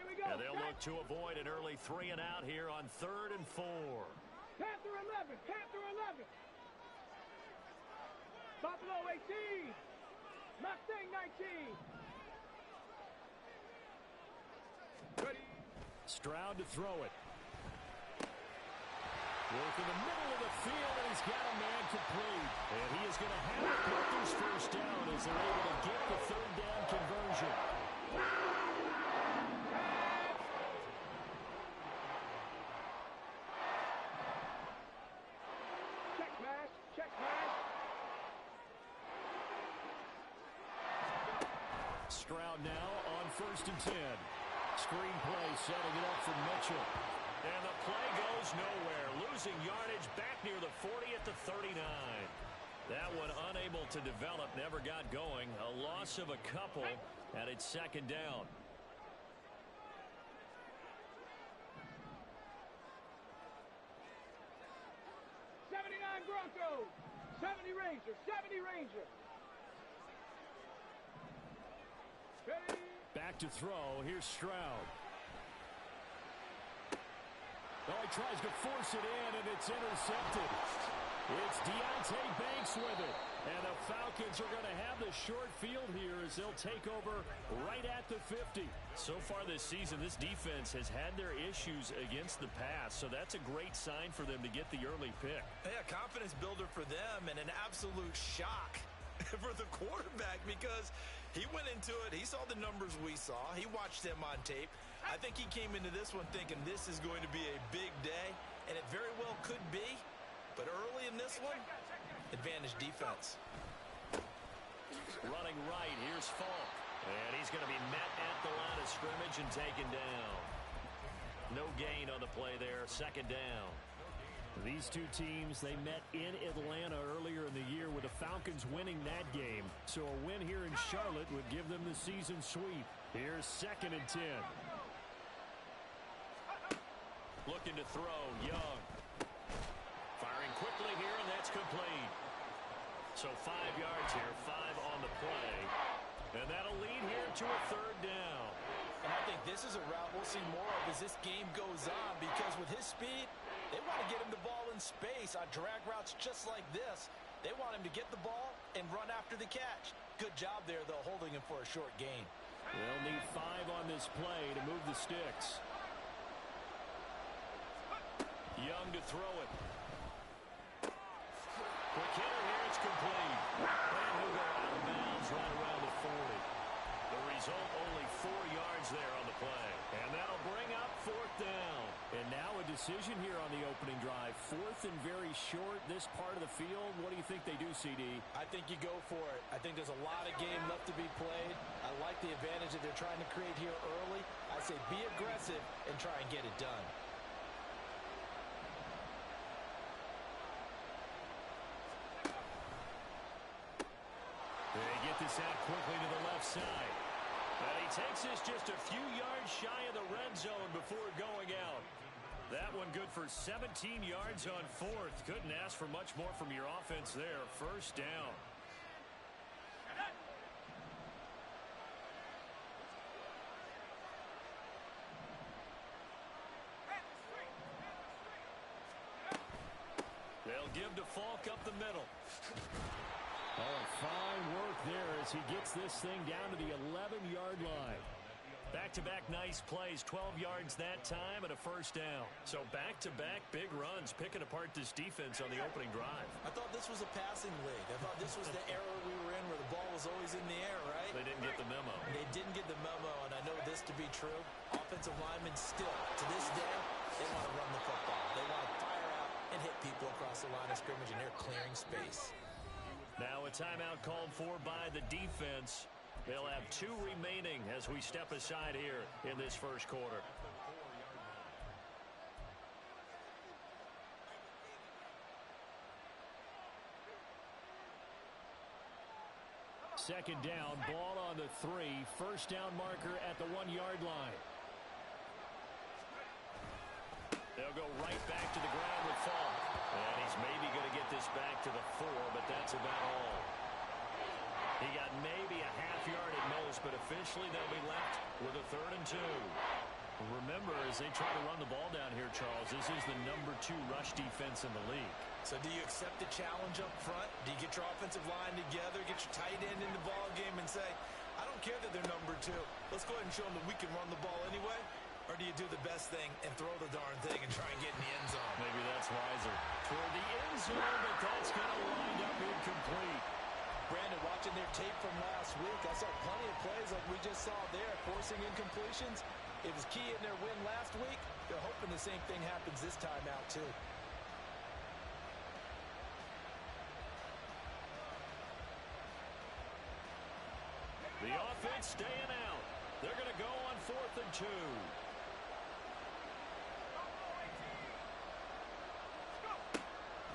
And they'll look to avoid an early 3 and out here on 3rd and 4. Panther 11, Panther 11. Buffalo 18, Mustang 19. Ready. Stroud to throw it. Work in the middle of the field, and he's got a man complete. And he is going to have the Panthers first down as they're able to get the 3rd down conversion. Check pass, check pass. Stroud now on 1st and 10. Screen play setting it up for Mitchell. And the play goes nowhere. Losing yardage back near the 40 at the 39. That one unable to develop, never got going. A loss of a couple, and it's 2nd down. '79 Broncos, 70 Rangers, 70 Rangers. Ready. Back to throw. Here's Stroud. Oh, he tries to force it in, and it's intercepted. It's Deontay Banks with it. And the Falcons are going to have the short field here as they'll take over right at the 50. So far this season, this defense has had their issues against the pass, so that's a great sign for them to get the early pick. Yeah, confidence builder for them and an absolute shock for the quarterback because he went into it. He saw the numbers we saw. He watched them on tape. I think he came into this one thinking this is going to be a big day, and it very well could be. But early in this one, advantage defense. Running right, here's Falk. And he's going to be met at the line of scrimmage and taken down. No gain on the play there, 2nd down. These two teams, they met in Atlanta earlier in the year with the Falcons winning that game. So a win here in Charlotte would give them the season sweep. Here's 2nd and 10. Looking to throw, Young. Firing quickly here, and that's complete. So 5 yards here, 5 on the play. And that'll lead here to a 3rd down. And I think this is a route we'll see more of as this game goes on because with his speed, they want to get him the ball in space on drag routes just like this. They want him to get the ball and run after the catch. Good job there, though, holding him for a short gain. They'll need 5 on this play to move the sticks. Young to throw it. Quick hitter here, it's complete. And he'll go out of bounds right around the 40. The result, only 4 yards there on the play. And that'll bring up 4th down. And now a decision here on the opening drive. 4th and very short, this part of the field. What do you think they do, CD? I think you go for it. I think there's a lot of game left to be played. I like the advantage that they're trying to create here early. I say be aggressive and try and get it done. They get this out quickly to the left side. And he takes this just a few yards shy of the red zone before going out. That one good for 17 yards on 4th. Couldn't ask for much more from your offense there. 1st down. They'll give to Falk up the middle. Oh, fine work there as he gets this thing down to the 11-yard line. Back-to-back nice plays, 12 yards that time and a 1st down. So back-to-back big runs, picking apart this defense on the opening drive. I thought this was a passing league. I thought this was the era we were in where the ball was always in the air, right? They didn't get the memo. They didn't get the memo, and I know this to be true. Offensive linemen still, to this day, they want to run the football. They want to fire out and hit people across the line of scrimmage, and they're clearing space. Now a timeout called for by the defense. They'll have 2 remaining as we step aside here in this 1st quarter. Second down, ball on the 3. 1st down marker at the 1-yard line. They'll go right back to the ground with Falk. And he's maybe going to get this back to the 4, but that's about all. He got maybe a half yard at most, but officially they'll be left with a 3rd and 2. Remember, as they try to run the ball down here, Charles, this is the #2 rush defense in the league. So do you accept the challenge up front? Do you get your offensive line together, get your tight end in the ball game and say, I don't care that they're #2. Let's go ahead and show them that we can run the ball anyway? Or do you do the best thing and throw the darn thing and try and get in the end zone? Maybe that's wiser. Toward the end zone, but that's going to wind up incomplete. Brandon, watching their tape from last week, I saw plenty of plays like we just saw there, forcing incompletions. It was key in their win last week. They're hoping the same thing happens this time out, too. The offense staying out. They're going to go on 4th and 2.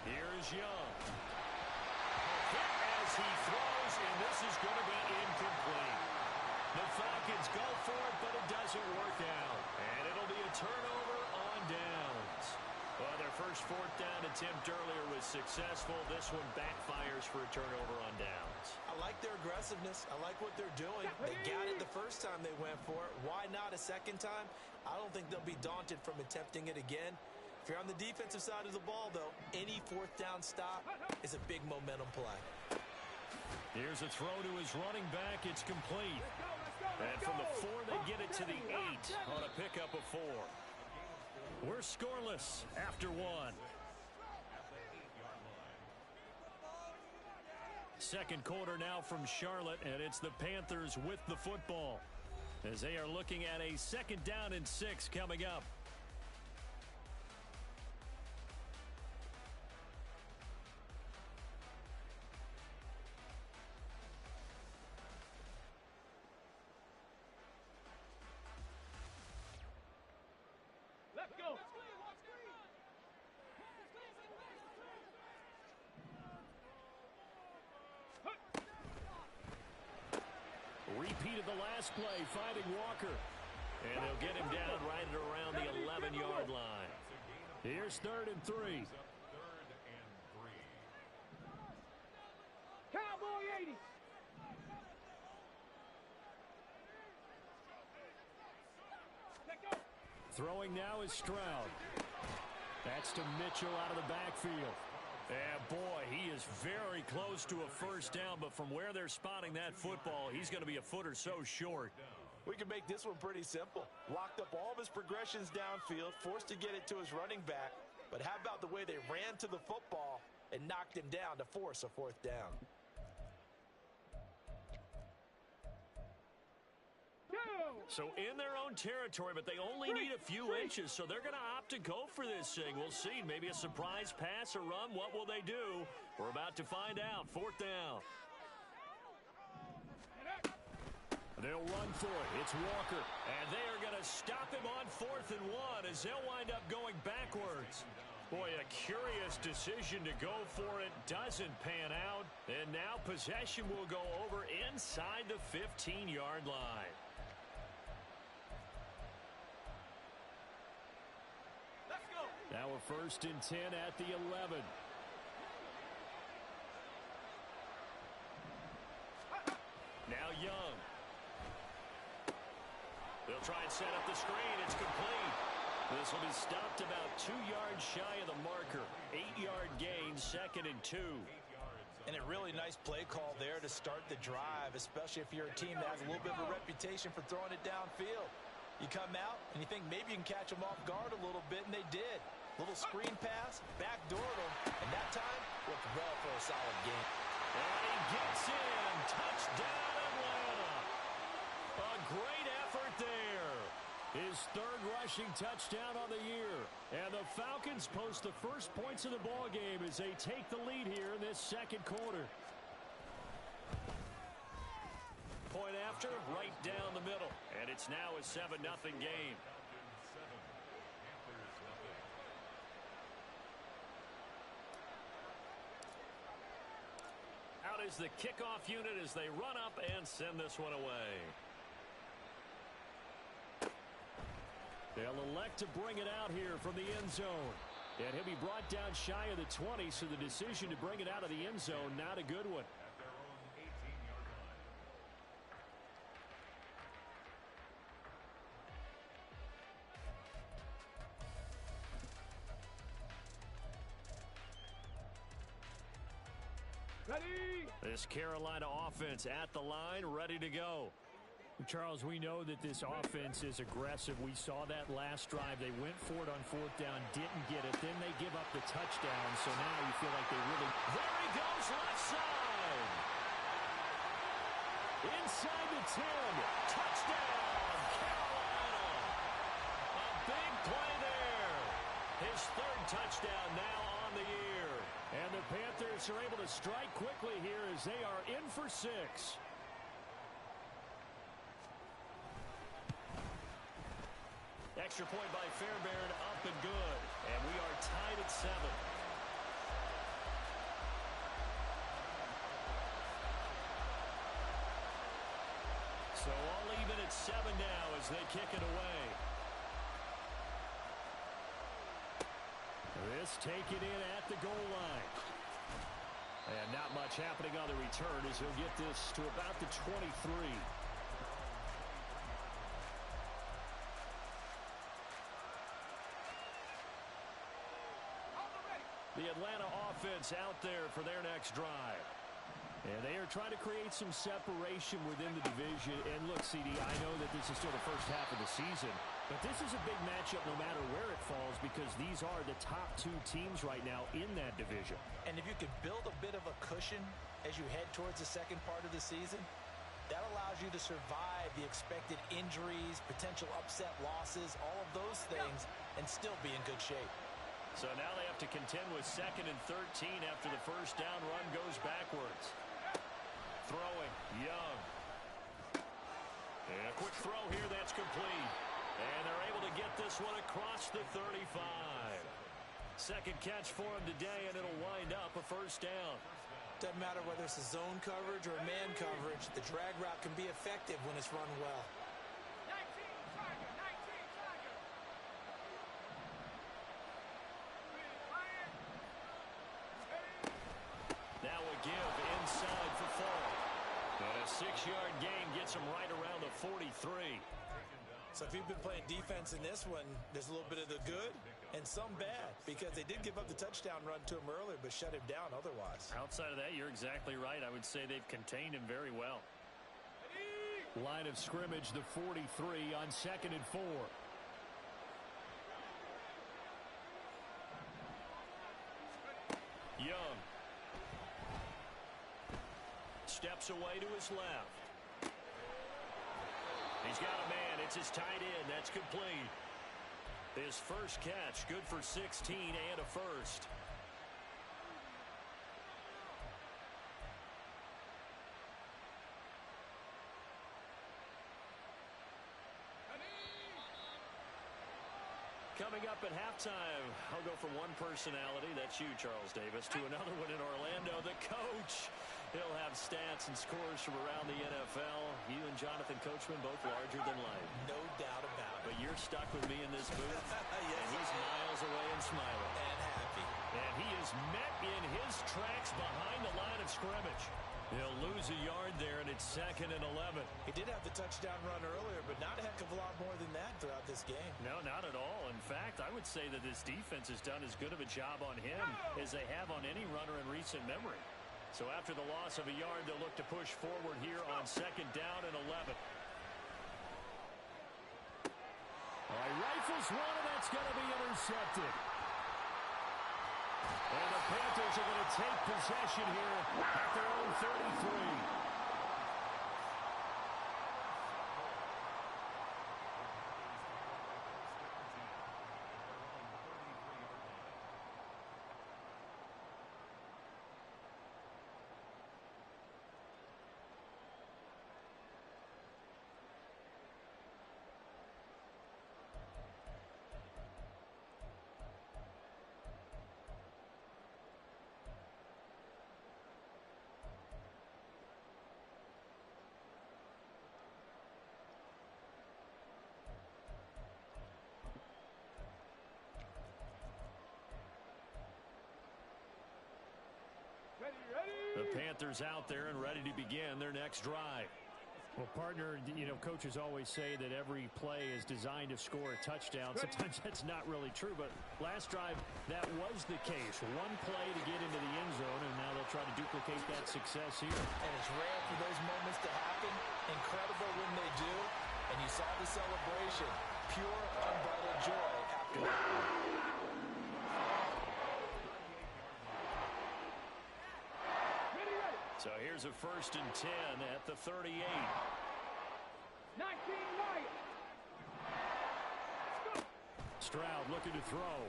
Here's Young. Hit as he throws, and this is going to be incomplete. The Falcons go for it, but it doesn't work out. And it'll be a turnover on downs. Well, their first 4th down attempt earlier was successful. This one backfires for a turnover on downs. I like their aggressiveness. I like what they're doing. They got it the first time they went for it. Why not a second time? I don't think they'll be daunted from attempting it again. If you're on the defensive side of the ball, though, any 4th down stop is a big momentum play. Here's a throw to his running back. It's complete. And from the 4, they get it to the 8 on a pickup of 4. We're scoreless after 1. Second quarter now from Charlotte, and it's the Panthers with the football as they are looking at a 2nd down and 6 coming up. Let's go. Repeat of the last play, finding Walker. And they'll get him down right at around the 11-yard line. Here's 3rd and 3. Cowboy 80. Let go. Throwing now is Stroud. That's to Mitchell out of the backfield. And boy, he is very close to a first down, but from where they're spotting that football, he's going to be a foot or so short. We can make this one pretty simple. Locked up all of his progressions downfield, forced to get it to his running back. But how about the way they ran to the football and knocked him down to force a 4th down? So in their own territory, but they only need a few inches, so they're going to opt to go for this thing. We'll see. Maybe a surprise pass or run. What will they do? We're about to find out. 4th down. They'll run for it. It's Walker. And they are going to stop him on 4th and 1 as they'll wind up going backwards. Boy, a curious decision to go for it. Doesn't pan out. And now possession will go over inside the 15-yard line. Now a 1st and 10 at the 11. Now Young. They'll try and set up the screen. It's complete. This will be stopped about 2 yards shy of the marker. 8-yard gain, 2nd and 2. And a really nice play call there to start the drive, especially if you're a team that has a little bit of a reputation for throwing it downfield. You come out and you think maybe you can catch them off guard a little bit, and they did. Little screen pass, backdoored them, and that time worked well for a solid game. And he gets in. Touchdown, Atlanta. A great effort there. His 3rd rushing touchdown on the year. And the Falcons post the first points of the ball game as they take the lead here in this 2nd quarter. Point after, right down the middle. And it's now a 7-0 game. Out is the kickoff unit as they run up and send this one away. They'll elect to bring it out here from the end zone. And he'll be brought down shy of the 20, so the decision to bring it out of the end zone, not a good one. Ready. This Carolina offense at the line, ready to go. Charles, we know that this offense is aggressive. We saw that last drive. They went for it on fourth down, didn't get it. Then they give up the touchdown. So now you feel like they really... There he goes, left side. Inside the 10. Touchdown, Carolina. A big play there. His third touchdown now on the year. And the Panthers are able to strike quickly here as they are in for 6. Extra point by Fairbairn, up and good. And we are tied at 7. So all even at 7 now as they kick it away. This taken in at the goal line. And not much happening on the return as he'll get this to about the 23. The Atlanta offense out there for their next drive. And they are trying to create some separation within the division. And look, CD, I know that this is still the first half of the season, but this is a big matchup no matter where it falls because these are the top 2 teams right now in that division. And if you could build a bit of a cushion as you head towards the second part of the season, that allows you to survive the expected injuries, potential upset losses, all of those things, and still be in good shape. So now they have to contend with 2nd and 13 after the first down run goes backwards. Throwing, Young. And a quick throw here, that's complete. And they're able to get this one across the 35. Second catch for him today, and it'll wind up a first down. Doesn't matter whether it's a zone coverage or a man coverage, the drag route can be effective when it's run well. Now a give inside for Fall. And a 6-yard gain gets him right around the 43. So if you've been playing defense in this one, there's a little bit of the good and some bad because they did give up the touchdown run to him earlier but shut him down otherwise. Outside of that, you're exactly right. I would say they've contained him very well. Line of scrimmage, the 43 on 2nd and 4. Young. Steps away to his left. He's got a man. It's his tight end. That's complete. His first catch, good for 16 and a first. Coming up at halftime, I'll go from one personality, that's you, Charles Davis, to another one in Orlando, the coach. He'll have stats and scores from around the NFL. You and Jonathan Coachman both larger than life. No doubt about it. But you're stuck with me in this booth, yes, and he's miles away and smiling. And happy. And he is met in his tracks behind the line of scrimmage. He'll lose a yard there, and it's 2nd and 11. He did have the touchdown run earlier, but not a heck of a lot more than that throughout this game. No, not at all. In fact, I would say that this defense has done as good of a job on him as they have on any runner in recent memory. So after the loss of a yard, they'll look to push forward here on 2nd down and 11. All right, rifles one, and that's going to be intercepted. And the Panthers are going to take possession here at their own 33. Ready, ready. The Panthers out there and ready to begin their next drive. Well, partner, you know, coaches always say that every play is designed to score a touchdown. Sometimes that's not really true, but last drive, that was the case. One play to get into the end zone, and now they'll try to duplicate that success here. And it's rare for those moments to happen. Incredible when they do. And you saw the celebration. Pure, unbridled joy after that. So here's a 1st and 10 at the 38. 19 right. Stroud looking to throw.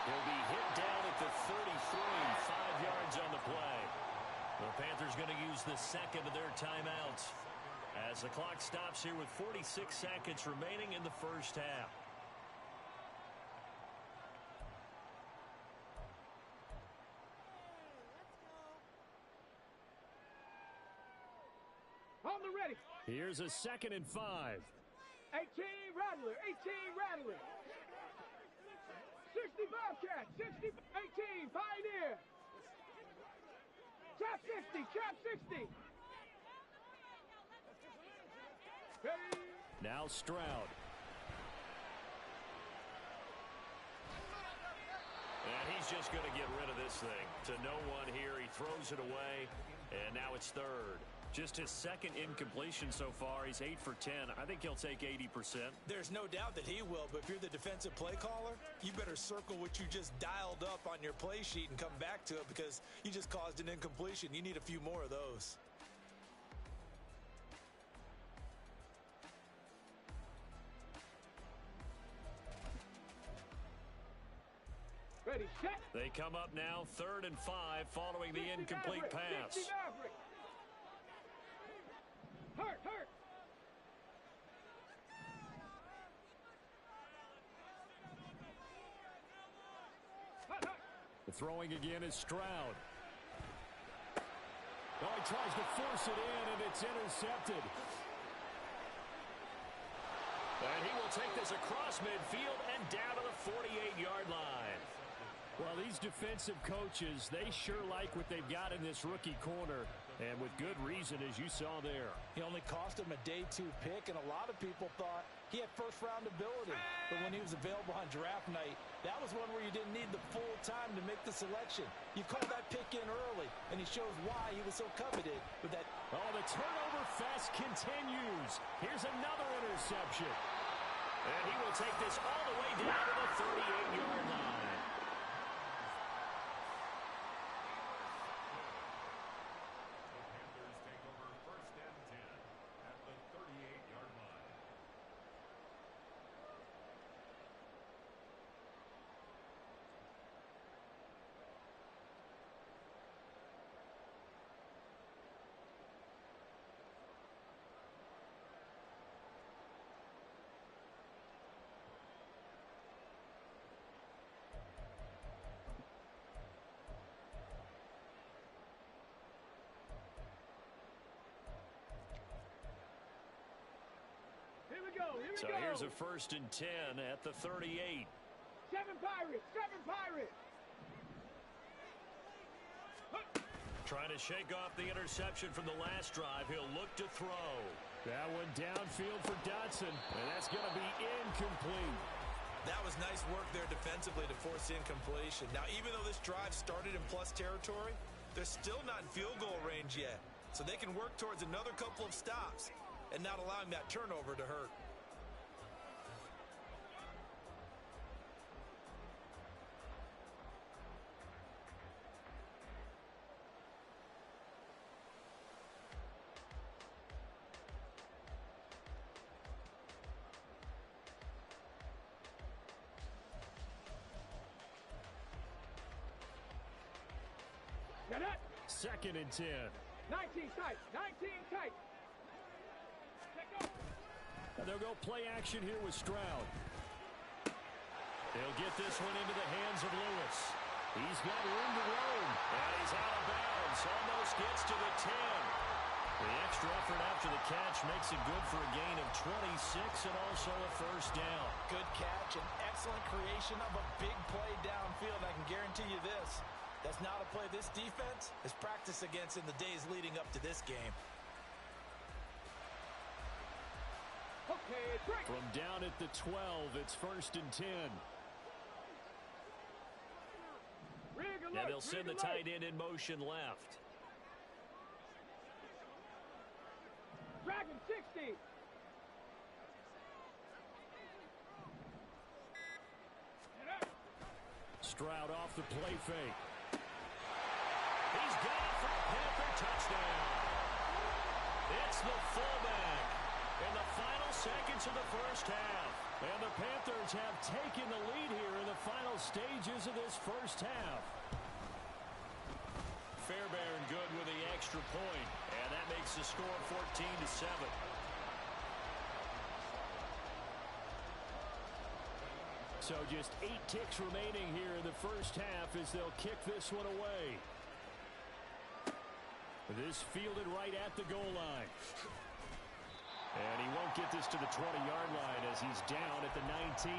He'll be hit down at the 33, 5 yards on the play. The Panthers going to use the second of their timeouts as the clock stops here with 46 seconds remaining in the first half. On the ready. Here's a 2nd and 5. 18 Rattler. 18 Rattler. 60 Bobcat. 60. 18 Pioneer. Trap 60. Trap 60. Hey. Now Stroud. And he's just going to get rid of this thing. To no one here. He throws it away. And now it's 3rd. Just his 2nd incompletion so far. He's 8 for 10. I think he'll take 80%. There's no doubt that he will, but if you're the defensive play caller, you better circle what you just dialed up on your play sheet and come back to it because you just caused an incompletion. You need a few more of those. Ready, set. They come up now 3rd and 5 following the incomplete pass. 60 Maverick. Hurt. The throwing again is Stroud. Oh, he tries to force it in, and it's intercepted. And he will take this across midfield and down to the 48-yard line. Well, these defensive coaches, they sure like what they've got in this rookie corner, and with good reason, as you saw there. He only cost him a day 2 pick, and a lot of people thought he had first-round ability. But when he was available on draft night, that was one where you didn't need the full time to make the selection. You call that pick in early, and he shows why he was so coveted with that. Oh, the turnover fest continues. Here's another interception. And he will take this all the way down to the 38-yard line. So here's a 1st and 10 at the 38. 7 Pirates. Trying to shake off the interception from the last drive. He'll look to throw. That one downfield for Dotson, and that's going to be incomplete. That was nice work there defensively to force incompletion. Now, even though this drive started in plus territory, they're still not in field goal range yet. So they can work towards another couple of stops and not allowing that turnover to hurt. Got it. 2nd and 10. 19 tight. And they'll go play action here with Stroud. They'll get this one into the hands of Lewis. He's got room to roam. And he's out of bounds. Almost gets to the 10. The extra effort after the catch makes it good for a gain of 26 and also a 1st down. Good catch and excellent creation of a big play downfield. I can guarantee you this. That's not a play this defense has practiced against in the days leading up to this game. From down at the 12, it's 1st and 10. And they'll send the tight end in motion left. Dragon 60. Stroud off the play fake. He's got it for a Panther touchdown. It's the fullback in the final seconds of the first half. And the Panthers have taken the lead here in the final stages of this first half. Fairbairn good with the extra point, and that makes the score 14-7. So just 8 ticks remaining here in the first half as they'll kick this one away. This fielded right at the goal line. And he won't get this to the 20-yard line as he's down at the 19.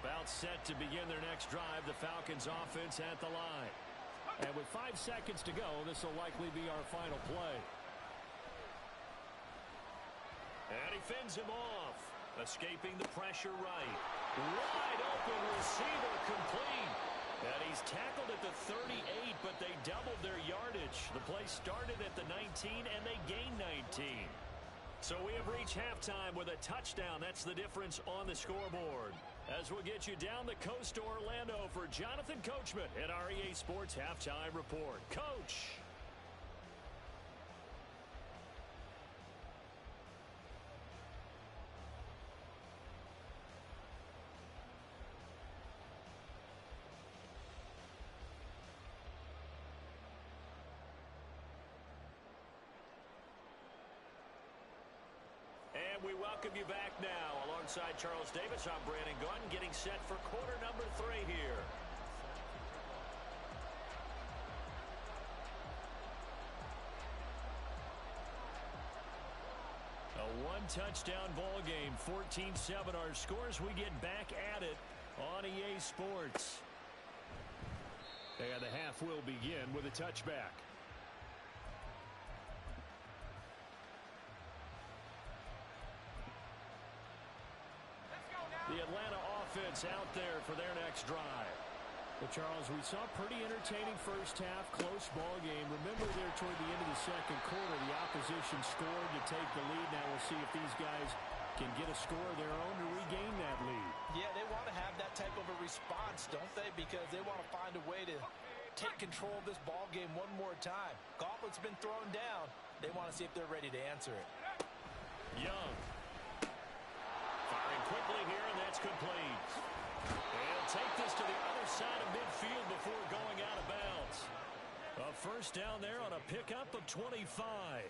About set to begin their next drive, the Falcons offense at the line. And with 5 seconds to go, this will likely be our final play. And he fends him off. Escaping the pressure right. Wide open receiver complete. And he's tackled at the 38, but they doubled their yardage. The play started at the 19, and they gained 19. So we have reached halftime with a touchdown. That's the difference on the scoreboard. As we'll get you down the coast to Orlando for Jonathan Coachman at our EA Sports Halftime Report. Coach. And we welcome you back now. Alongside Charles Davis, I'm Brandon Gunn, getting set for quarter number 3 here. A one-touchdown ball game, 14-7 our scores. We get back at it on EA Sports. And the half will begin with a touchback. The Atlanta offense out there for their next drive. Well, Charles, we saw pretty entertaining first half, close ball game. Remember there toward the end of the second quarter, the opposition scored to take the lead. Now we'll see if these guys can get a score of their own to regain that lead. Yeah, they want to have that type of a response, don't they? Because they want to find a way to take control of this ball game one more time. Gauntlet's been thrown down. They want to see if they're ready to answer it. Young. Firing quickly here, and that's complete. He'll take this to the other side of midfield before going out of bounds. A first down there on a pickup of 25.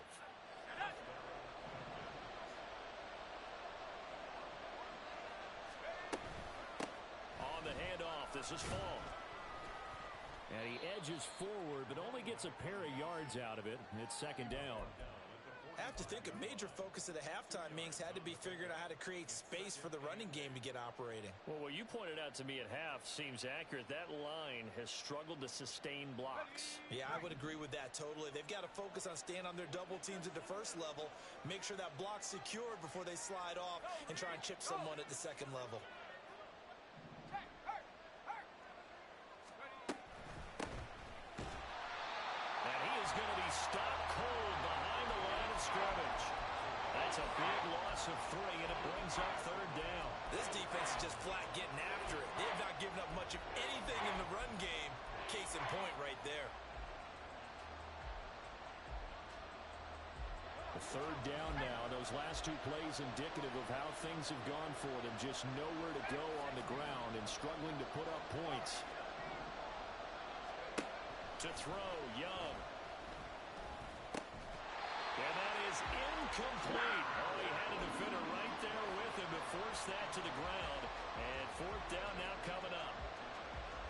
On the handoff, this is Fall. And he edges forward, but only gets a pair of yards out of it. It's second down. I have to think a major focus of the halftime meetings had to be figuring out how to create space for the running game to get operating. Well, what you pointed out to me at half seems accurate. That line has struggled to sustain blocks. Yeah, I would agree with that totally. They've got to focus on staying on their double teams at the first level, make sure that block's secured before they slide off and try and chip someone at the second level. And he is going to be stopped cold behind the line of scrimmage. That's a big loss of 3, and it brings up third down. This defense is just flat getting after it. They have not given up much of anything in the run game. Case in point right there. The third down now. Those last 2 plays indicative of how things have gone for them. Just nowhere to go on the ground and struggling to put up points. To throw, Young. And that is incomplete. Oh, he had a defender right there with him to force that to the ground. And fourth down now coming up.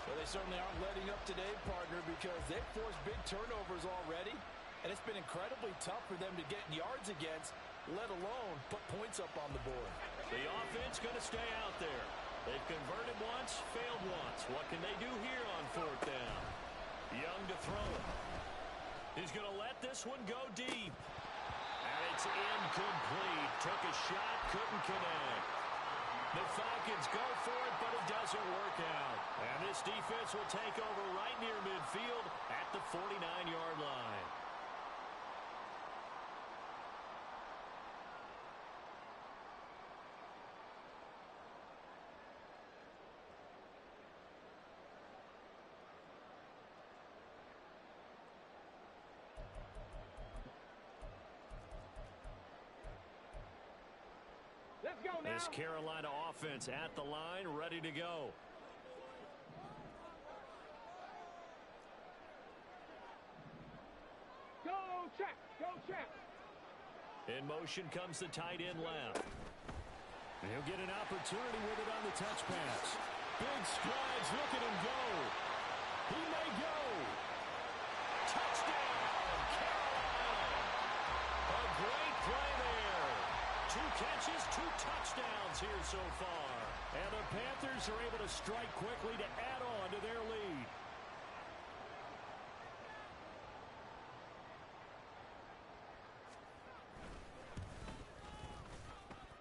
Well, they certainly aren't letting up today, partner, because they've forced big turnovers already. And it's been incredibly tough for them to get yards against, let alone put points up on the board. The offense going to stay out there. They've converted once, failed once. What can they do here? 4th down. Young to throw it. He's going to let this one go deep. And it's incomplete. Took a shot, couldn't connect. The Falcons go for it, but it doesn't work out. And this defense will take over right near midfield at the 49-yard line. Let's go now. This Carolina offense at the line, ready to go. Go check. Go check. In motion comes the tight end left. He'll get an opportunity with it on the touch pass. Big strides. Look at him go. He may go. Touchdown, Carolina. A great play there. 2 catches, 2 touchdowns here so far. And the Panthers are able to strike quickly to add on to their lead.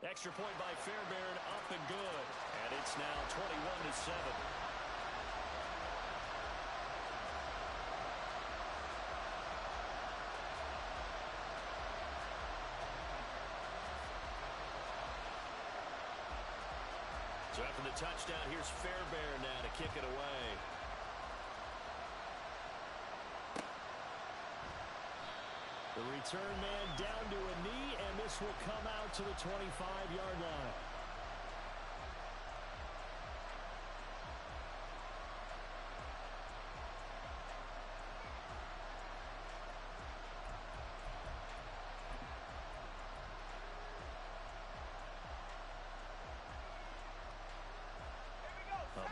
Extra point by Fairbairn, up and good. And it's now 21-7. So after the touchdown, here's Fairbairn now to kick it away. The return man down to a knee, and this will come out to the 25-yard line.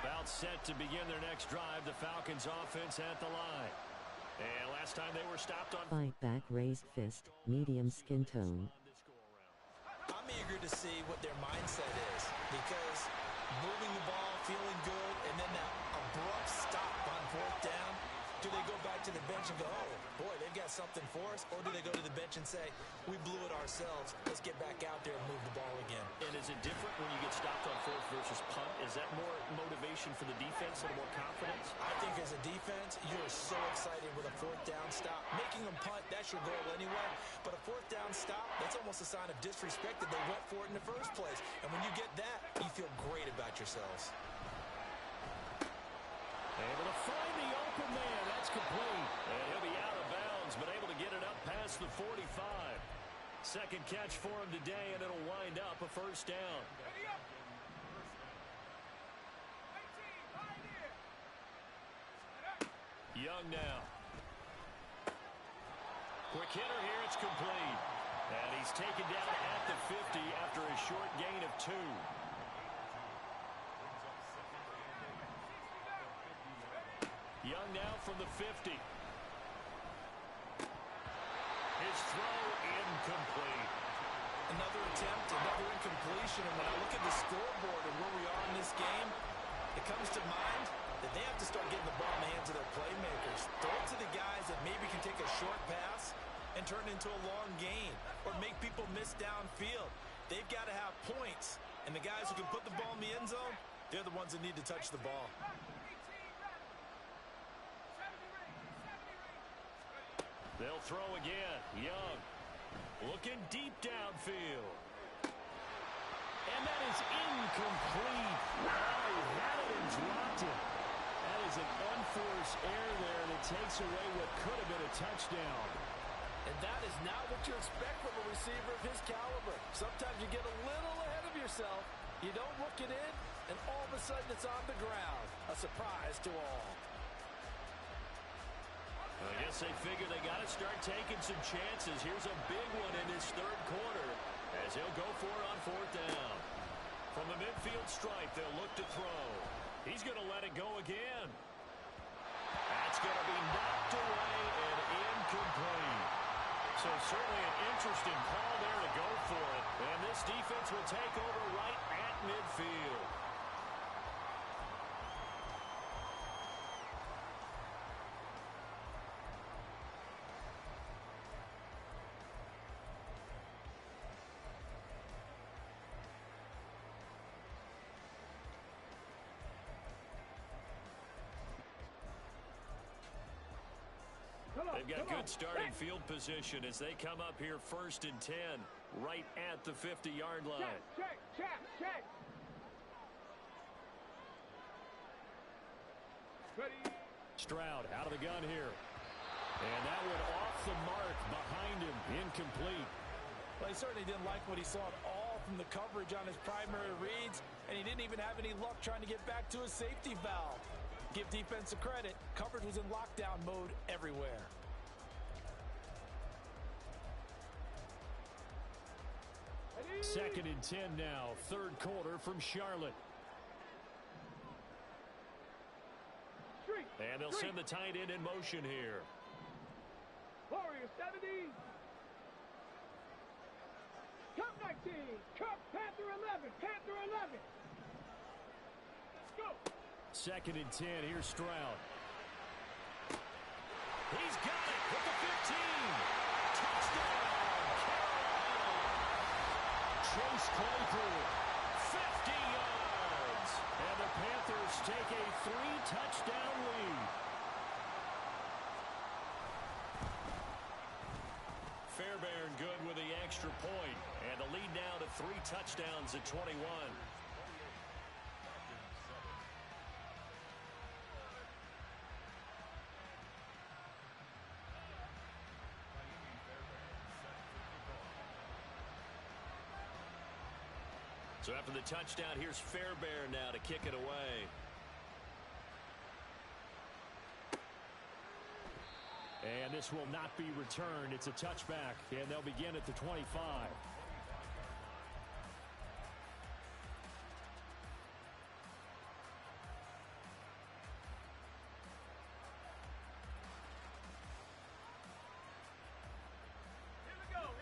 About set to begin their next drive, the Falcons offense at the line. And last time they were stopped on... Fight back, raised fist, medium skin tone. I'm eager to see what their mindset is, because moving the ball, feeling good, and then that abrupt stop on 4th down, do they go back to the bench and go, oh, boy, they've got something for us, or do they go to the bench and say, we blew it ourselves, let's get back out there and move the ball again? And is it different when you get stopped on 4th versus punt? Is that more motivation for the defense, a little more confidence? I think as a defense, you're so excited with a 4th down stop. Making them punt, that's your goal anyway. But a 4th down stop, that's almost a sign of disrespect that they went for it in the first place. And when you get that, you feel great about yourselves. Able to find the open man. That's complete. And he'll be out of bounds, but able to get it up past the 45. Second catch for him today, and it'll wind up a 1st down. Young now. Quick hitter here. It's complete. And he's taken down at the 50 after a short gain of 2. Young now from the 50. His throw incomplete. Another attempt, another incompletion. And when I look at the scoreboard and where we are in this game, it comes to mind that they have to start getting the ball in the hands of their playmakers. Throw it to the guys that maybe can take a short pass and turn it into a long gain or make people miss downfield. They've got to have points. And the guys who can put the ball in the end zone, they're the ones that need to touch the ball. They'll throw again. Young looking deep downfield. And that is incomplete. Oh, he had it and dropped it. That is an unforced error there that takes away what could have been a touchdown. And that is not what you expect from a receiver of his caliber. Sometimes you get a little ahead of yourself. You don't look it in, and all of a sudden it's on the ground. A surprise to all. I guess they figure they got to start taking some chances. Here's a big one in this 3rd quarter as he'll go for it on 4th down. From the midfield stripe, they'll look to throw. He's going to let it go again. That's going to be knocked away and incomplete. So certainly an interesting call there to go for it. And this defense will take over right at midfield. they've got good starting field position as they come up here 1st and 10, right at the 50-yard line. Check. Ready. Stroud out of the gun here. And that one off the mark behind him. Incomplete. Well, he certainly didn't like what he saw at all from the coverage on his primary reads, and he didn't even have any luck trying to get back to his safety valve. Give defense a credit. Coverage was in lockdown mode everywhere. Second and 10 now. Third quarter from Charlotte. And they'll send the tight end in motion here. Warrior 70. Cup 19. Cup Panther 11. Panther 11. Let's go. Second and 10. Here's Stroud. He's got it with the 15. Touchdown, Carolina. Chase Claypool. 50 yards. And the Panthers take a 3-touchdown lead. Fairbairn good with the extra point. And the lead now to 3 touchdowns at 21. So after the touchdown, here's Fairbairn now to kick it away. And this will not be returned. It's a touchback, and they'll begin at the 25.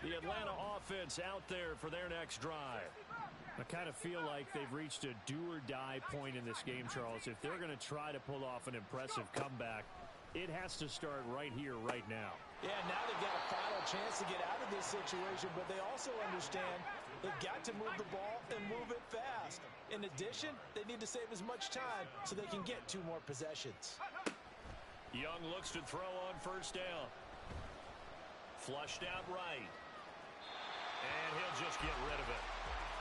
The Atlanta offense out there for their next drive. I kind of feel like they've reached a do-or-die point in this game, Charles. If they're going to try to pull off an impressive comeback, it has to start right here, right now. Yeah, now they've got a final chance to get out of this situation, but they also understand they've got to move the ball and move it fast. In addition, they need to save as much time so they can get 2 more possessions. Young looks to throw on first down. Flushed out right. And he'll just get rid of it.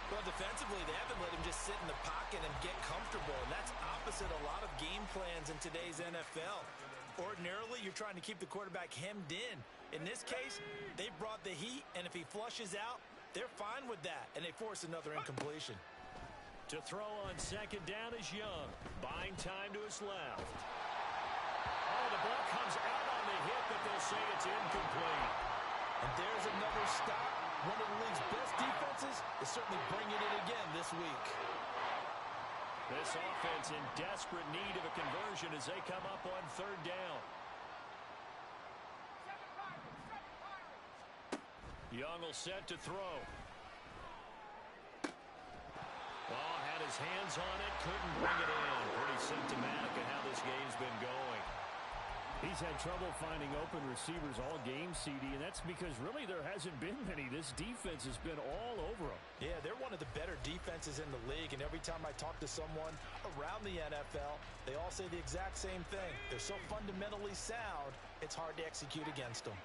Well, defensively, they haven't let him just sit in the pocket and get comfortable, and that's opposite a lot of game plans in today's NFL. Ordinarily, you're trying to keep the quarterback hemmed in. In this case, they brought the heat, and if he flushes out, they're fine with that, and they force another incompletion. To throw on second down is Young. Buying time to his left. Oh, the ball comes out on the hit, but they'll say it's incomplete. And there's another stop. One of the league's best defenses is certainly bringing it again this week. This offense in desperate need of a conversion as they come up on third down. Young will set to throw. Oh, had his hands on it, couldn't bring it in. Pretty symptomatic of how this game's been going. He's had trouble finding open receivers all game, CD, and that's because really there hasn't been many. This defense has been all over him. Yeah, they're one of the better defenses in the league, and every time I talk to someone around the NFL, they all say the exact same thing. They're so fundamentally sound, it's hard to execute against them.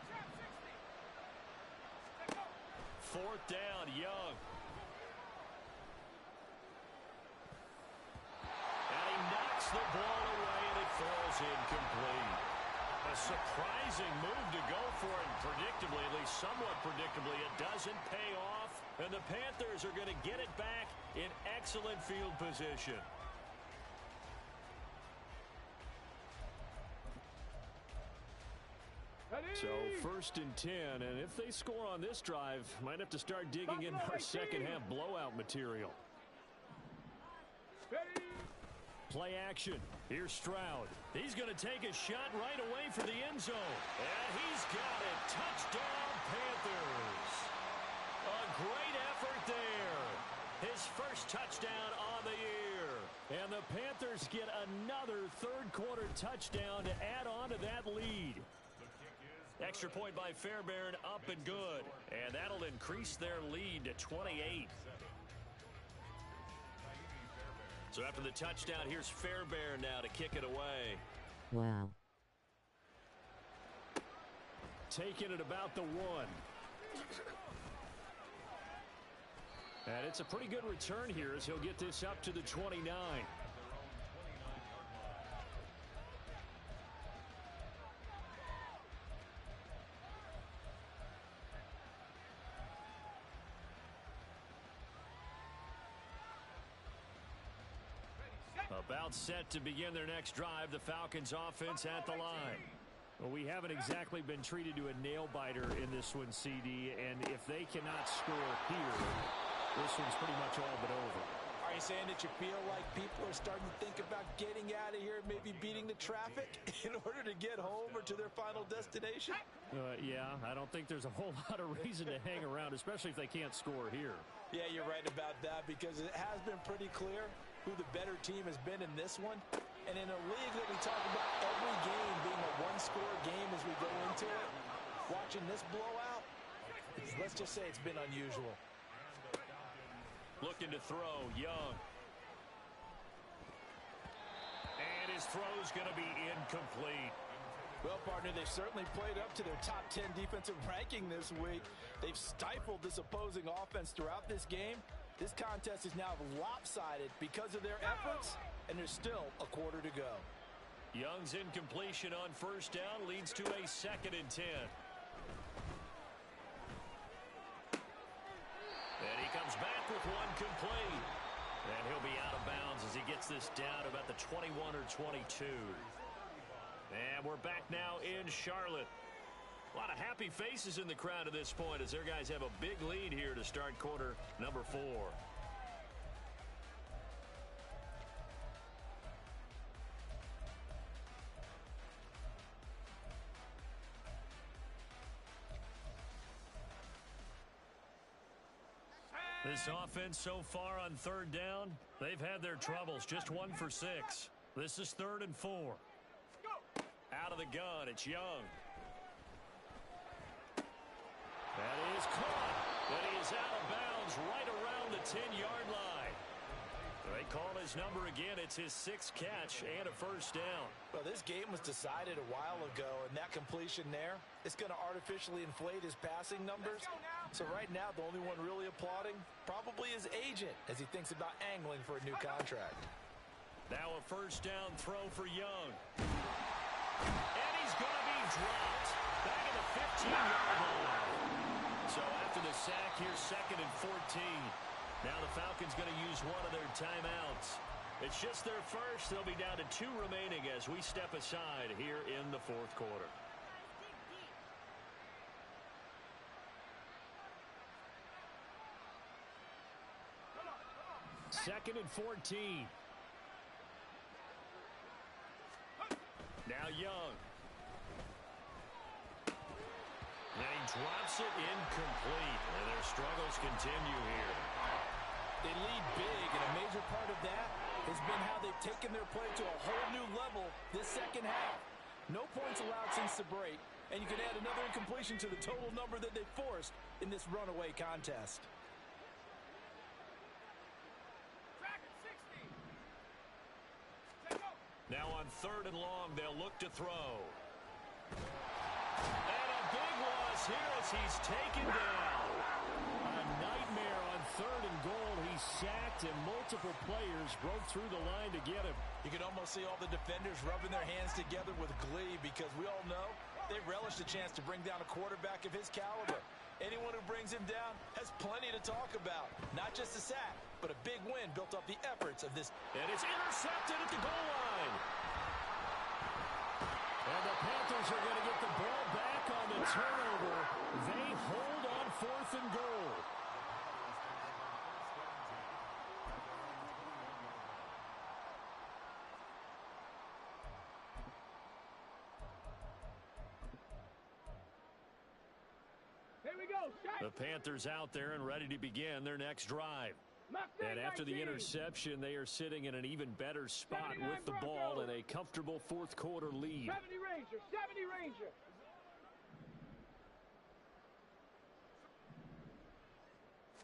Fourth down, Young. And he knocks the ball away, and it falls incomplete. A surprising move to go for it, and predictably, at least somewhat predictably, it doesn't pay off, and the Panthers are going to get it back in excellent field position. So 1st and 10, and if they score on this drive, might have to start digging in our second half blowout material. Play action. Here's Stroud. He's going to take a shot right away for the end zone. And he's got it. Touchdown, Panthers. A great effort there. His first touchdown on the year. And the Panthers get another third-quarter touchdown to add on to that lead. Extra point by Fairbairn, up and good. And that'll increase their lead to 28. So after the touchdown, here's Fairbairn now to kick it away. Wow. taken at about the 1. And it's a pretty good return here as he'll get this up to the 29. About set to begin their next drive, the Falcons offense at the line. Well, we haven't exactly been treated to a nail-biter in this one, CD, and if they cannot score here, this one's pretty much all but over. Are you saying that you feel like people are starting to think about getting out of here, maybe beating the traffic in order to get home or to their final destination? Yeah, I don't think there's a whole lot of reason to hang around, especially if they can't score here. Yeah, you're right about that because it has been pretty clear who the better team has been in this one. And in a league that we talk about every game being a one-score game as we go into it, watching this blowout, let's just say it's been unusual. Looking to throw, Young. And his throw's going to be incomplete. Well, partner, they've certainly played up to their top 10 defensive ranking this week. They've stifled this opposing offense throughout this game. This contest is now lopsided because of their efforts, and there's still a quarter to go. Young's incompletion on first down leads to a 2nd and 10. And he comes back with one complete. And he'll be out of bounds as he gets this down about the 21 or 22. And we're back now in Charlotte. A lot of happy faces in the crowd at this point as their guys have a big lead here to start quarter number 4. This offense so far on 3rd down, they've had their troubles. Just 1 for 6. This is 3rd and 4. Out of the gun, it's Young. That is caught, but he is out of bounds right around the 10-yard line. They call his number again. It's his 6th catch and a first down. Well, this game was decided a while ago, and that completion there is going to artificially inflate his passing numbers. So right now, the only one really applauding probably his agent as he thinks about angling for a new contract. Now a first down throw for Young. And he's going to be dropped back at the 15-yard line. So after the sack, here's 2nd and 14. Now the Falcons going to use one of their timeouts. It's just their first. They'll be down to 2 remaining as we step aside here in the 4th quarter. Second and 14. Now Young. And he drops it incomplete. And their struggles continue here. They lead big, and a major part of that has been how they've taken their play to a whole new level this second half. No points allowed since the break, and you can add another incompletion to the total number that they forced in this runaway contest. Now on 3rd and long, they'll look to throw. And a big loss here as he's taken down. A nightmare on 3rd and goal. He sacked, and multiple players broke through the line to get him. You can almost see all the defenders rubbing their hands together with glee because we all know they relish the chance to bring down a quarterback of his caliber. Anyone who brings him down has plenty to talk about. Not just a sack, but a big win built off the efforts of this. And it's intercepted at the goal line. And the Panthers are going to get the ball back on the turnover. They hold on 4th and goal. Here we go. The Panthers out there and ready to begin their next drive. And after the interception, they are sitting in an even better spot with the ball and a comfortable 4th quarter lead. 70 Ranger, 70 Ranger.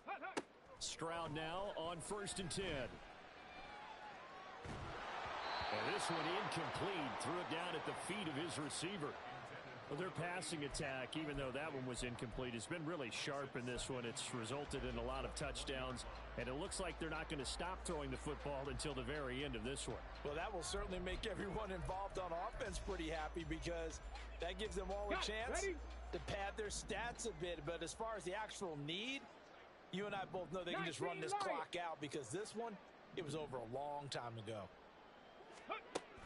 Hut, hut. Stroud now on 1st and 10. And this one incomplete. Threw it down at the feet of his receiver. Well, their passing attack, even though that one was incomplete, has been really sharp in this one. It's resulted in a lot of touchdowns, and it looks like they're not going to stop throwing the football until the very end of this one. Well, that will certainly make everyone involved on offense pretty happy because that gives them all a chance to pad their stats a bit. But as far as the actual need, you and I both know they can just run this clock out because this one, it was over a long time ago.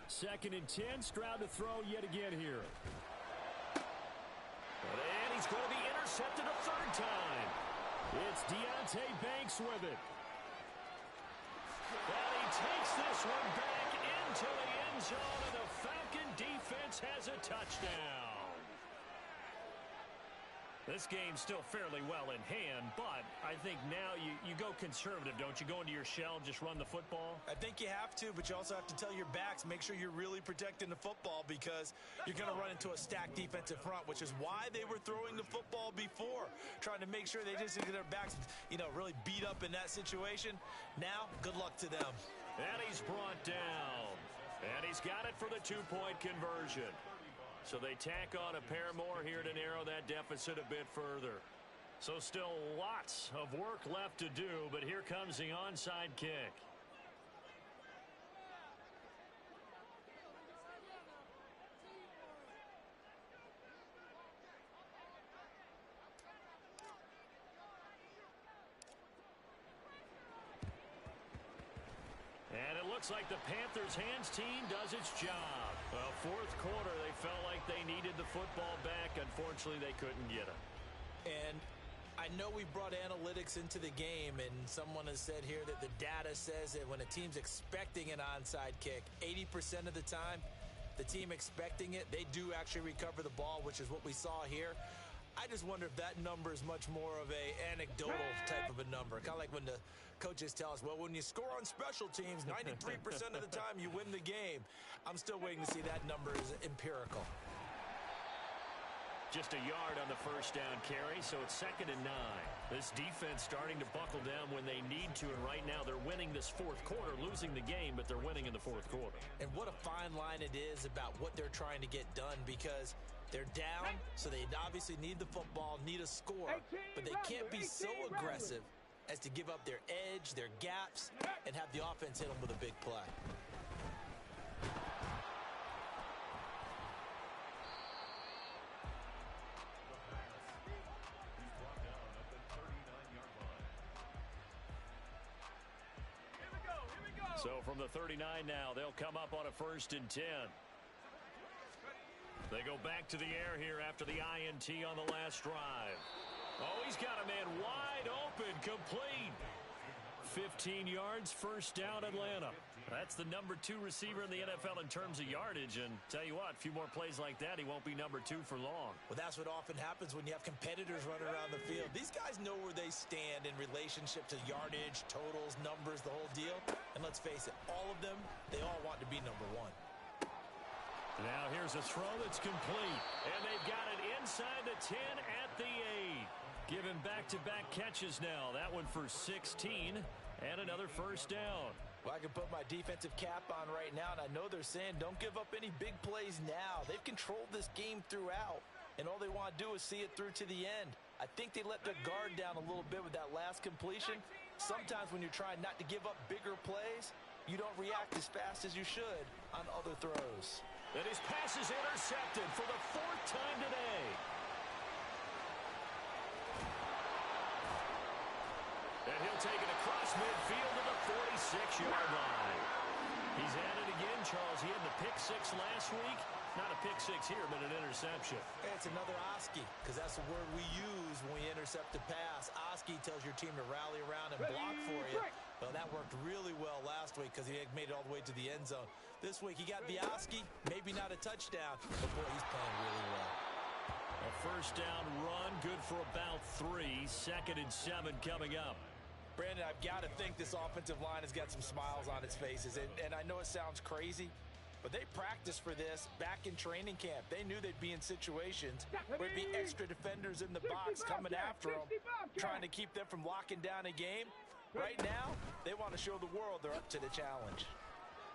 2nd and 10, Stroud to throw yet again here. And he's going to be intercepted a 3rd time. It's Deonte Banks with it. And he takes this one back into the end zone, and the Falcon defense has a touchdown. This game's still fairly well in hand, but I think now you go conservative, don't you? Go into your shell and just run the football? I think you have to, but you also have to tell your backs, make sure you're really protecting the football because you're going to run into a stacked defensive front, which is why they were throwing the football before, trying to make sure they just get their backs, really beat up in that situation. Now, good luck to them. And he's brought down. And he's got it for the 2-point conversion. So they tack on a pair more here to narrow that deficit a bit further. So still lots of work left to do, but here comes the onside kick. And it looks like the Panthers' hands team does its job. Well, 4th quarter, they felt like they needed the football back. Unfortunately, they couldn't get it. And I know we brought analytics into the game, and someone has said here that the data says that when a team's expecting an onside kick, 80% of the time, the team expecting it, they do actually recover the ball, which is what we saw here. I just wonder if that number is much more of a anecdotal type of a number. Kind of like when the coaches tell us, well, when you score on special teams, 93% of the time you win the game. I'm still waiting to see that number is empirical. Just a yard on the 1st down carry, so it's 2nd and 9. This defense starting to buckle down when they need to, and right now they're winning this 4th quarter, losing the game, but they're winning in the 4th quarter. And what a fine line it is about what they're trying to get done because they're down, so they obviously need the football, need a score, but they can't be so aggressive as to give up their edge, their gaps, and have the offense hit them with a big play. So from the 39 now, they'll come up on a 1st and 10. They go back to the air here after the INT on the last drive. Oh, he's got a man wide open, complete. 15 yards, 1st down, Atlanta. That's the number 2 receiver in the NFL in terms of yardage. And tell you what, a few more plays like that, he won't be number 2 for long. Well, that's what often happens when you have competitors running around the field. These guys know where they stand in relationship to yardage, totals, numbers, the whole deal. And let's face it, all of them, they all want to be number 1. Now here's a throw that's complete. And they've got it inside the 10 at the 8. Given back-to-back catches now. That one for 16 and another 1st down. Well, I can put my defensive cap on right now, and I know they're saying don't give up any big plays now. They've controlled this game throughout, and all they want to do is see it through to the end. I think they let their guard down a little bit with that last completion. Sometimes when you're trying not to give up bigger plays, you don't react as fast as you should on other throws. And his pass is intercepted for the 4th time today. And he'll take it across midfield to the 46-yard line. He's at it again, Charles. He had the pick 6 last week. Not a pick 6 here, but an interception. It's another Oski, because that's the word we use when we intercept a pass. Oski tells your team to rally around and block for you. Well, that worked really well last week because he made it all the way to the end zone. This week, he got the Oski, maybe not a touchdown, but boy, he's playing really well. A 1st down run, good for about 3. 2nd and 7 coming up. Brandon, I've got to think this offensive line has got some smiles on its faces, and I know it sounds crazy, but they practiced for this back in training camp. They knew they'd be in situations where it'd be extra defenders in the box coming after them, trying to keep them from locking down a game. Right now, they want to show the world they're up to the challenge.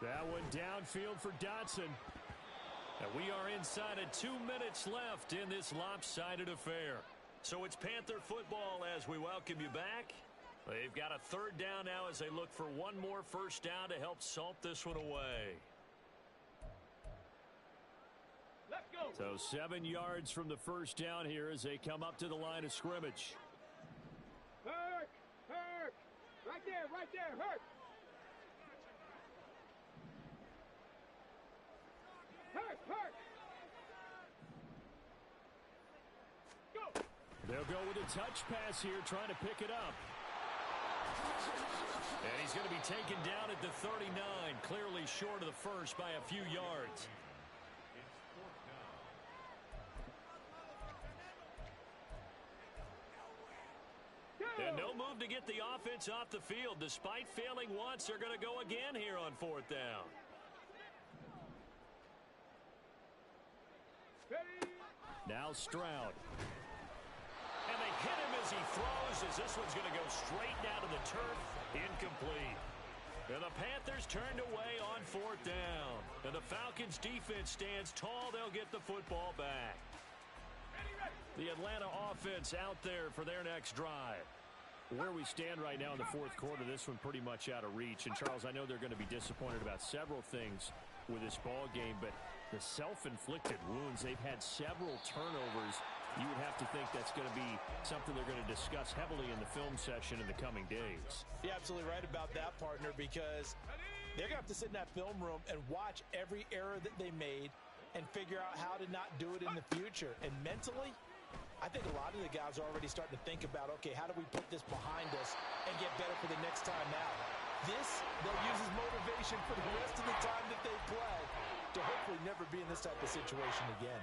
That one downfield for Dotson. And we are inside of 2 minutes left in this lopsided affair. So it's Panther football as we welcome you back. They've got a third down now as they look for one more first down to help salt this one away. Let's go. So 7 yards from the first down here as they come up to the line of scrimmage. Hurt. Hurt. Right there. Hurt. Hurt. Go. They'll go with a touch pass here, trying to pick it up. And he's going to be taken down at the 39, clearly short of the first by a few yards. And no move to get the offense off the field. Despite failing once, they're going to go again here on fourth down. Now Stroud. And they hit him as he throws, as this one's going to go straight down to the turf. Incomplete. And the Panthers turned away on fourth down. And the Falcons defense stands tall. They'll get the football back. The Atlanta offense out there for their next drive. Where we stand right now in the fourth quarter, this one pretty much out of reach. And, Charles, I know they're going to be disappointed about several things with this ball game, but the self-inflicted wounds, they've had several turnovers. You would have to think that's going to be something they're going to discuss heavily in the film session in the coming days. You're absolutely right about that, partner, because they're going to have to sit in that film room and watch every error that they made and figure out how to not do it in the future. And mentally, I think a lot of the guys are already starting to think about, okay, how do we put this behind us and get better for the next time out? This, they'll use as motivation for the rest of the time that they play to hopefully never be in this type of situation again.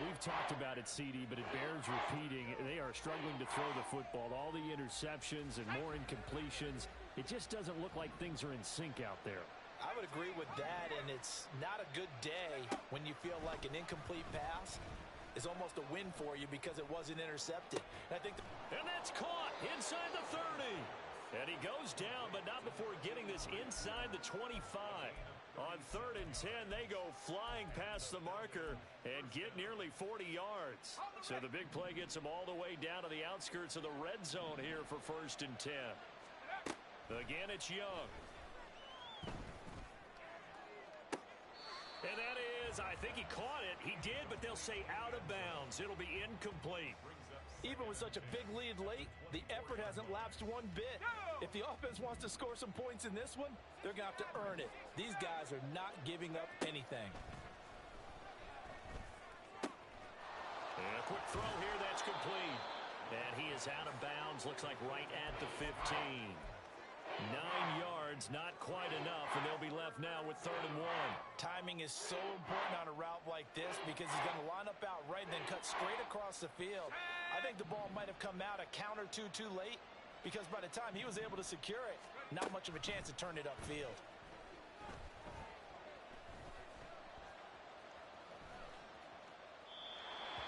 We've talked about it, CD, but it bears repeating. They are struggling to throw the football. All the interceptions and more incompletions. It just doesn't look like things are in sync out there. I would agree with that, and it's not a good day when you feel like an incomplete pass is almost a win for you because it wasn't intercepted. And I think and that's caught inside the 30. And he goes down, but not before getting this inside the 25. On 3rd and 10, they go flying past the marker and get nearly 40 yards. So the big play gets them all the way down to the outskirts of the red zone here for 1st and 10. Again, it's Young. And that is, I think he caught it. He did, but they'll say out of bounds. It'll be incomplete. even with such a big lead late, the effort hasn't lapsed one bit. If the offense wants to score some points in this one, they're going to have to earn it. These guys are not giving up anything. And a quick throw here, that's complete. And he is out of bounds, looks like right at the 15. 9 yards, not quite enough, and they'll be left now with 3rd and 1. Timing is so important on a route like this because he's going to line up out right and then cut straight across the field. I think the ball might have come out a count or two too late because by the time he was able to secure it, not much of a chance to turn it upfield.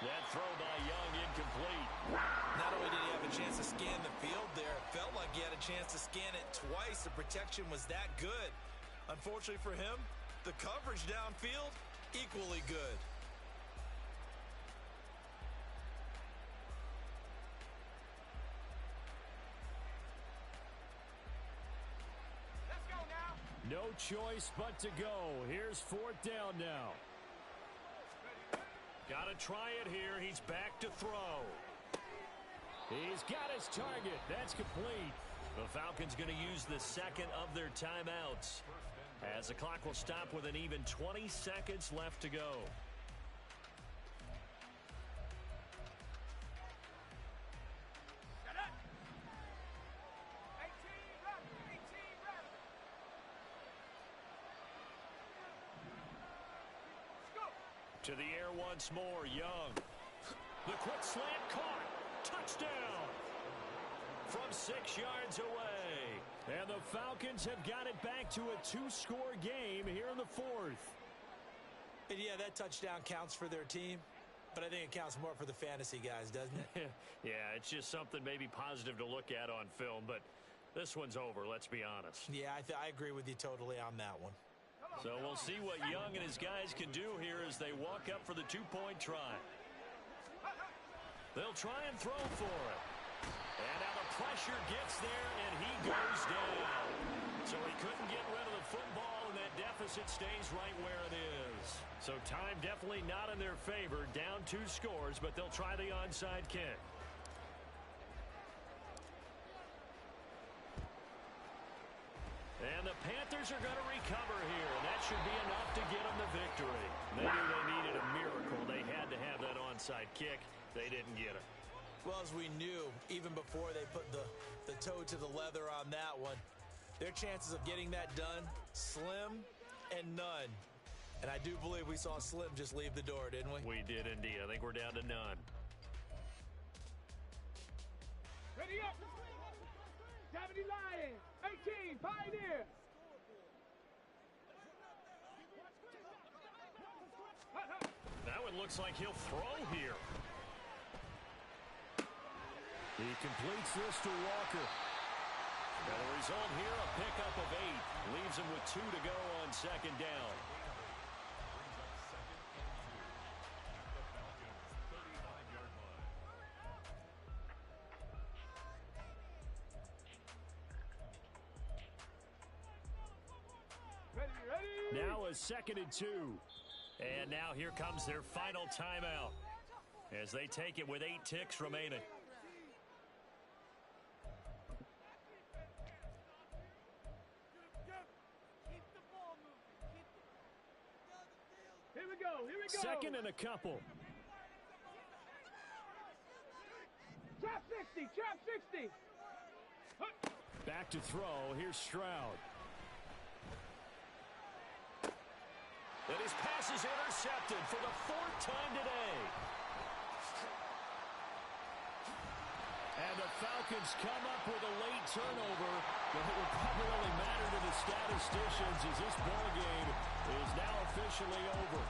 That throw by Young incomplete. Not only did he have a chance to scan the field there, it felt like he had a chance to scan it twice. The protection was that good. Unfortunately for him, the coverage downfield, equally good. Let's go now. No choice but to go. Here's 4th down now. Got to try it here. He's back to throw. He's got his target. That's complete. The Falcons going to use the second of their timeouts as the clock will stop with an even 20 seconds left to go. To the air once more, Young. The quick slant caught. Touchdown. From 6 yards away. And the Falcons have got it back to a 2-score game here in the 4th. And yeah, that touchdown counts for their team, but I think it counts more for the fantasy guys, doesn't it? Yeah, it's just something maybe positive to look at on film, but this one's over, let's be honest. Yeah, I agree with you totally on that one. So we'll see what Young and his guys can do here as they walk up for the two-point try. They'll try and throw for it. And now the pressure gets there, and he goes down. So he couldn't get rid of the football, and that deficit stays right where it is. So time definitely not in their favor. Down 2 scores, but they'll try the onside kick. And the Panthers are going to recover here, and that should be enough to get them the victory. They knew they needed a miracle. They had to have that onside kick. They didn't get it. Well, as we knew, even before they put the toe to the leather on that one, their chances of getting that done, slim and none. And I do believe we saw Slim just leave the door, didn't we? We did indeed. I think we're down to none. Ready up. 70 Lions. 18 Pioneer. Now it looks like he'll throw here. He completes this to Walker. Now the result here, a pickup of 8. Leaves him with 2 to go on second down. Now a 2nd and 2. And now here comes their final timeout as they take it with 8 ticks remaining. Here we go. Here we go. 2nd and a couple. Trap 60. Trap 60. Back to throw. Here's Stroud. And his pass is intercepted for the 4th time today. And the Falcons come up with a late turnover, but it will probably only matter to the statisticians as this ball game is now officially over.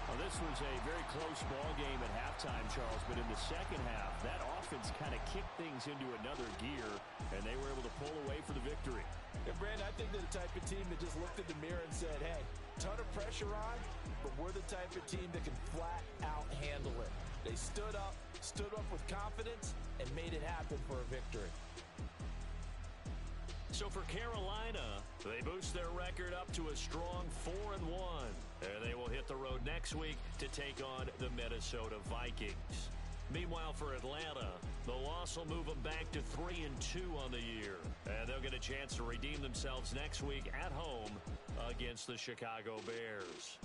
Well, this was a very close ball game at halftime, Charles, but in the second half, that offense kind of kicked things into another gear, and they were able to pull away for the victory. And Brandon, I think they're the type of team that just looked at the mirror and said, hey, ton of pressure on, but we're the type of team that can flat out handle it. They stood up with confidence, and made it happen for a victory. So for Carolina, they boost their record up to a strong 4-1. And they will hit the road next week to take on the Minnesota Vikings. Meanwhile, for Atlanta, the loss will move them back to 3-2 on the year. And they'll get a chance to redeem themselves next week at home against the Chicago Bears.